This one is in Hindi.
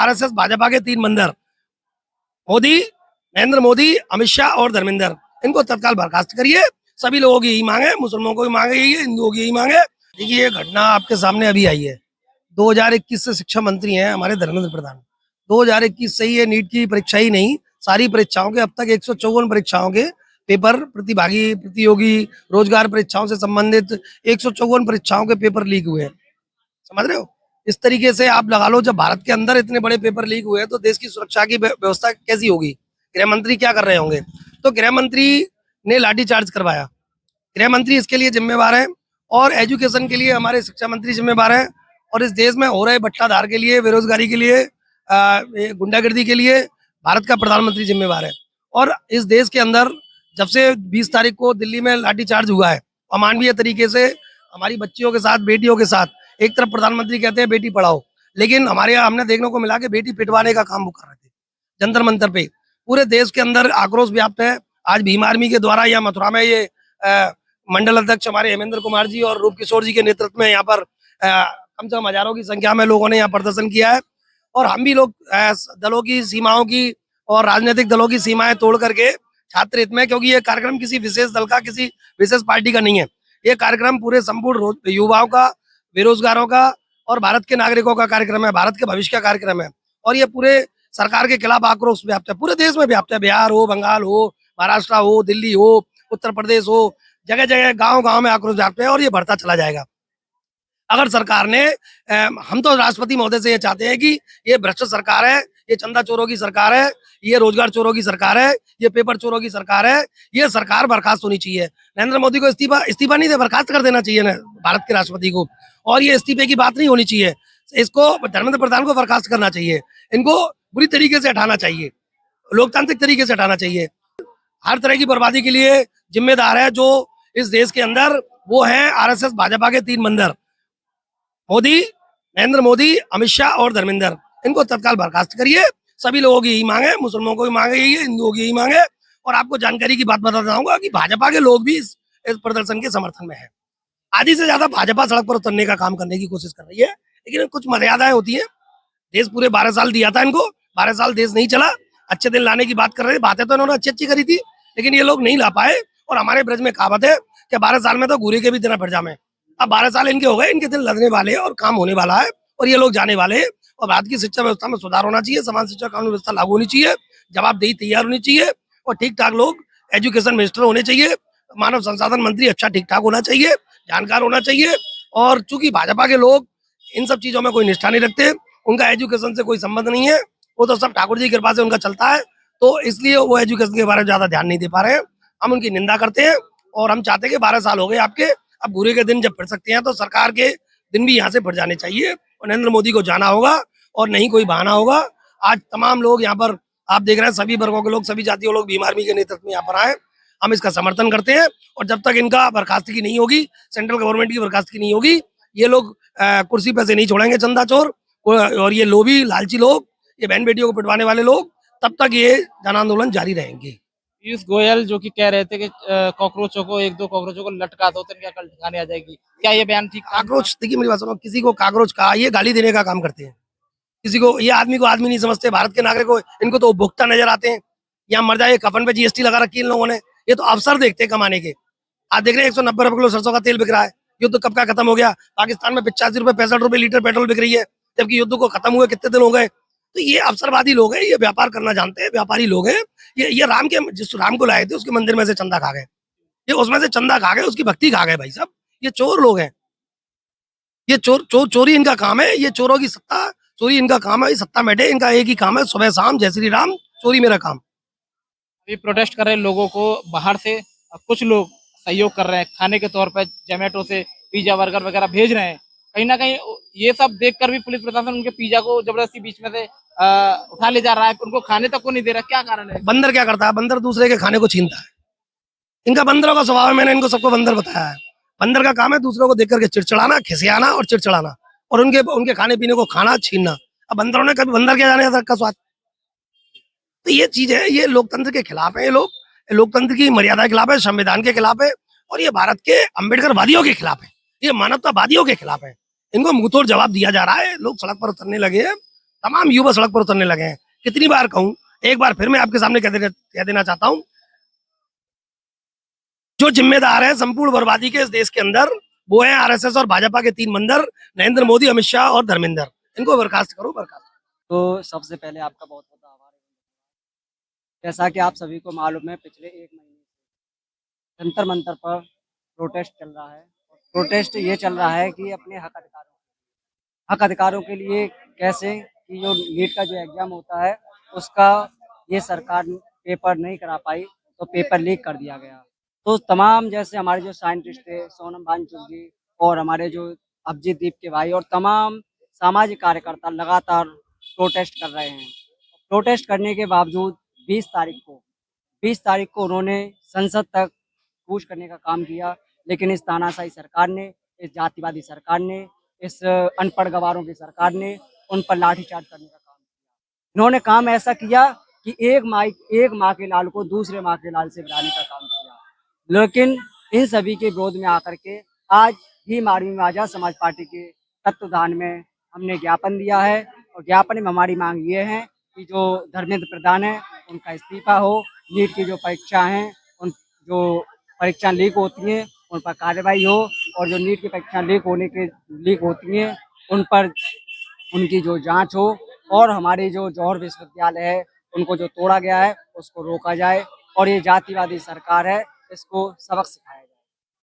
आरएसएस भाजपा के तीन बंदर मोदी, नरेंद्र मोदी, अमित शाह और धर्मेंद्र, इनको तत्काल बर्खास्त करिए। सभी लोगों की यही मांग है, मुसलमानों को भी मांग है, ये हिंदुओं की यही मांग है। देखिए ये घटना आपके सामने अभी आई है। 2021 से शिक्षा मंत्री हैं हमारे धर्मेंद्र प्रधान। 2021 से ही ये नीट की परीक्षा ही नहीं, सारी परीक्षाओं के अब तक 154 परीक्षाओं के पेपर, प्रतिभागी, प्रतियोगी, रोजगार परीक्षाओं से संबंधित 154 परीक्षाओं के पेपर लीक हुए हैं। समझ रहे हो? इस तरीके से आप लगा लो, जब भारत के अंदर इतने बड़े पेपर लीक हुए हैं तो देश की सुरक्षा की व्यवस्था कैसी होगी? गृह मंत्री क्या कर रहे होंगे? तो गृह मंत्री ने लाठीचार्ज करवाया, गृह मंत्री इसके लिए जिम्मेवार है। और एजुकेशन के लिए हमारे शिक्षा मंत्री जिम्मेवार है। और इस देश में हो रहे भ्रष्टाचार के लिए, बेरोजगारी के लिए, गुंडागर्दी के लिए भारत का प्रधानमंत्री जिम्मेवार है। और इस देश के अंदर जब से 20 तारीख को दिल्ली में लाठीचार्ज हुआ है अमानवीय तरीके से हमारी बच्चियों के साथ, बेटियों के साथ, एक तरफ प्रधानमंत्री कहते हैं बेटी पढ़ाओ, लेकिन हमारे यहाँ हमने देखने को मिला कि बेटी पिटवाने का काम वो कर रहे थे जंतर मंतर पे। पूरे देश के अंदर आक्रोश व्याप्त है। आज भीम आर्मी के द्वारा यहाँ मथुरा में ये मंडल अध्यक्ष हमारे हेमेंद्र कुमार जी और रूप किशोर जी के नेतृत्व में यहाँ पर कम से कम हजारों की संख्या में लोगों ने यहाँ प्रदर्शन किया है। और हम भी लोग दलों की सीमाओं की और राजनीतिक दलों की सीमाएं तोड़ करके छात्र हित में, क्योंकि ये कार्यक्रम किसी विशेष दल का, किसी विशेष पार्टी का नहीं है, ये कार्यक्रम पूरे संपूर्ण युवाओं का, बेरोजगारों का और भारत के नागरिकों का कार्यक्रम है, भारत के भविष्य का कार्यक्रम है। और ये पूरे सरकार के खिलाफ आक्रोश व्याप्त है, पूरे देश में व्याप्त है। बिहार हो, बंगाल हो, महाराष्ट्र हो, दिल्ली हो, उत्तर प्रदेश हो, जगह जगह गांव गांव में आक्रोश व्याप्त है और ये बढ़ता चला जाएगा। अगर सरकार ने हम तो राष्ट्रपति महोदय से ये चाहते हैं कि ये भ्रष्ट सरकार है, ये चंदा चोरों की सरकार है, ये रोजगार चोरों की सरकार है, ये पेपर चोरों की सरकार है, ये सरकार बर्खास्त होनी चाहिए। नरेंद्र मोदी को इस्तीफा नहीं दे, बर्खास्त कर देना चाहिए ना भारत के राष्ट्रपति को। और ये इस्तीफे की बात नहीं होनी चाहिए, इसको धर्मेंद्र प्रधान को बर्खास्त करना चाहिए, इनको बुरी तरीके से हटाना चाहिए, लोकतांत्रिक तरीके से हटाना चाहिए। हर तरह की बर्बादी के लिए जिम्मेदार है जो इस देश के अंदर, वो है आरएसएस भाजपा के तीन बंदर मोदी, नरेंद्र मोदी, अमित शाह और धर्मेंद्र, इनको तत्काल बर्खास्त करिए। सभी लोगों की यही मांग है, मुसलमानों को भी मांग है, यही है, हिंदुओं की यही मांग है। और आपको जानकारी की बात बताता चाहूंगा कि भाजपा के लोग भी इस प्रदर्शन के समर्थन में है। आधी से ज्यादा भाजपा सड़क पर उतरने का काम करने की कोशिश कर रही है, लेकिन कुछ मर्यादाएं होती है। देश पूरे 12 साल दिया था इनको, 12 साल देश नहीं चला, अच्छे दिन लाने की बात कर रहे थे, बातें तो इन्होंने अच्छी अच्छी करी थी, लेकिन ये लोग नहीं ला पाए। और हमारे ब्रज में कहावत है कि 12 साल में तो घूरे के भी दिन फिर जामे। अब 12 साल इनके हो गए, इनके दिन लगने वाले हैं और काम होने वाला है और ये लोग जाने वाले हैं। और भारत की शिक्षा व्यवस्था में सुधार होना चाहिए, समान शिक्षा कानून व्यवस्था लागू होनी चाहिए, जवाबदेही तैयार होनी चाहिए और ठीक ठाक लोग एजुकेशन मिनिस्टर होने चाहिए, मानव संसाधन मंत्री अच्छा ठीक ठाक होना चाहिए, जानकार होना चाहिए। और चूंकि भाजपा के लोग इन सब चीजों में कोई निष्ठा नहीं रखते, उनका एजुकेशन से कोई संबंध नहीं है, वो तो सब ठाकुर जी की कृपा से उनका चलता है, तो इसलिए वो एजुकेशन के बारे में ज्यादा ध्यान नहीं दे पा रहे हैं। हम उनकी निंदा करते हैं और हम चाहते हैं कि 12 साल हो गए आपके, अब बुरे के दिन जब फिर सकते हैं तो सरकार के दिन भी यहाँ से फिर जाने चाहिए और नरेंद्र मोदी को जाना होगा और नहीं कोई बहाना होगा। आज तमाम लोग यहाँ पर आप देख रहे हैं, सभी वर्गों के लोग, सभी जातियों लोग भीम आर्मी के नेतृत्व में यहाँ पर आए, हम इसका समर्थन करते हैं। और जब तक इनका बर्खास्तगी नहीं होगी, सेंट्रल गवर्नमेंट की बर्खास्तगी नहीं होगी, ये लोग कुर्सी पे से नहीं छोड़ेंगे चंदा चोर और ये लोभी लालची लोग, ये बहन बेटियों को पिटवाने वाले लोग, तब तक ये जन आंदोलन जारी रहेंगे। पीयूष गोयल जो कि कह रहे थे कि कॉकरोचों को, एक दो कॉकरोचों को लटका दो तो इनका कल ठिकाने आ जाएगी, क्या ये बयान ठीक था? काकरोच, देखिए मेरी बात सुनो, किसी को काकरोच कहा, ये गाली देने का काम करते हैं। किसी को, ये आदमी को आदमी नहीं समझते, भारत के नागरिक को इनको तो उपभोक्ता नजर आते हैं। यहाँ मर जाए, कफन पे जीएसटी लगा रखी है इन लोगों ने, ये तो अवसर देखते हैं कमाने के। आज देख रहे हैं 190 रुपए किलो सरसों का तेल बिक रहा है, युद्ध कब का खत्म हो गया? पाकिस्तान में 85 रुपए 65 रुपए लीटर पेट्रोल बिक रही है, जबकि युद्ध को खत्म हुए कितने दिन हो गए। तो ये अवसरवादी लोग हैं, ये व्यापार करना जानते हैं, व्यापारी लोग हैं। ये राम के, जिस राम को लाए थे उसके मंदिर में से चंदा खा गए, ये उसमें से चंदा खा गए, उसकी भक्ति खा गए। भाई साहब, ये चोर लोग हैं, ये चोरी इनका काम है, ये चोरों की सत्ता, चोरी इनका काम है, सत्ता बैठे इनका एक ही काम है, सुबह शाम जय श्री राम, चोरी मेरा काम। अभी प्रोटेस्ट कर रहे लोगों को बाहर से कुछ लोग सहयोग कर रहे हैं, खाने के तौर पर जोमेटो से पिज्जा बर्गर वगैरह भेज रहे हैं। कहीं ना कहीं ये सब देखकर भी पुलिस प्रशासन उनके पिज्जा को जबरदस्ती बीच में से उठा ले जा रहा है, उनको खाने तक को नहीं दे रहा, क्या कारण है? बंदर क्या करता है? बंदर दूसरे के खाने को छीनता है, इनका बंदरों का स्वभाव है, मैंने इनको सबको बंदर बताया है। बंदर का काम है दूसरों को देख करके चिड़चिड़ाना, खिसियाना और चिड़चिड़ाना और उनके खाने पीने को खाना, छीनना। अब बंदरों ने कभी बंदर क्या जाने तक का स्वाद। तो ये चीज है, ये लोकतंत्र के खिलाफ है, ये लोग लोकतंत्र की मर्यादा के खिलाफ है, संविधान के खिलाफ है और ये भारत के अम्बेडकर वादियों के खिलाफ है, ये मानवतावादियों के खिलाफ है। इनको मुंहतोड़ जवाब दिया जा रहा है, लोग सड़क पर उतरने लगे हैं, तमाम युवा सड़क पर उतरने लगे हैं। कितनी बार कहूं, एक बार फिर मैं आपके सामने कह देना चाहता हूं, जो जिम्मेदार है संपूर्ण बर्बादी के इस देश के अंदर, वो है आरएसएस और भाजपा के 3 बंदर, नरेंद्र मोदी, अमित शाह और धर्मेंद्र। इनको बर्खास्त करो, बर्खास्त। तो सबसे पहले आपका बहुत बहुत आभार है। जैसा कि आप सभी को मालूम है, पिछले 1 महीने से जंतर मंतर पर प्रोटेस्ट चल रहा है। प्रोटेस्ट ये चल रहा है कि अपने हक अधिकारों के लिए कैसे कि जो नीट का जो एग्जाम होता है उसका ये सरकार पेपर नहीं करा पाई, तो पेपर लीक कर दिया गया। तो तमाम जैसे हमारे जो साइंटिस्ट थे, सोनम वांगचुक जी और हमारे जो अभिजीत दीप के भाई और तमाम सामाजिक कार्यकर्ता लगातार प्रोटेस्ट कर रहे हैं। प्रोटेस्ट करने के बावजूद 20 तारीख को 20 तारीख को उन्होंने संसद तक कूच करने का काम किया, लेकिन इस तानाशाही सरकार ने, इस जातिवादी सरकार ने, इस अनपढ़ गवारों की सरकार ने उन पर लाठीचार्ज करने का काम किया। इन्होंने काम ऐसा किया कि एक माँ के लाल को दूसरे माँ के लाल से भिड़ाने का काम किया। लेकिन इन सभी के विरोध में आकर के आज ही मारवी आजाद समाज पार्टी के तत्वाधान में हमने ज्ञापन दिया है, और ज्ञापन में हमारी मांग ये है कि जो धर्मेंद्र प्रधान है उनका इस्तीफा हो, नीट की जो परीक्षा हैं, उन जो परीक्षा लीक होती हैं उन पर कार्रवाई हो, और जो नीट की परीक्षा लीक होती हैं उन पर उनकी जो जांच हो, और हमारे जो जौहर विश्वविद्यालय है उनको जो तोड़ा गया है उसको रोका जाए, और ये जातिवादी सरकार है इसको सबक सिखाया जाए।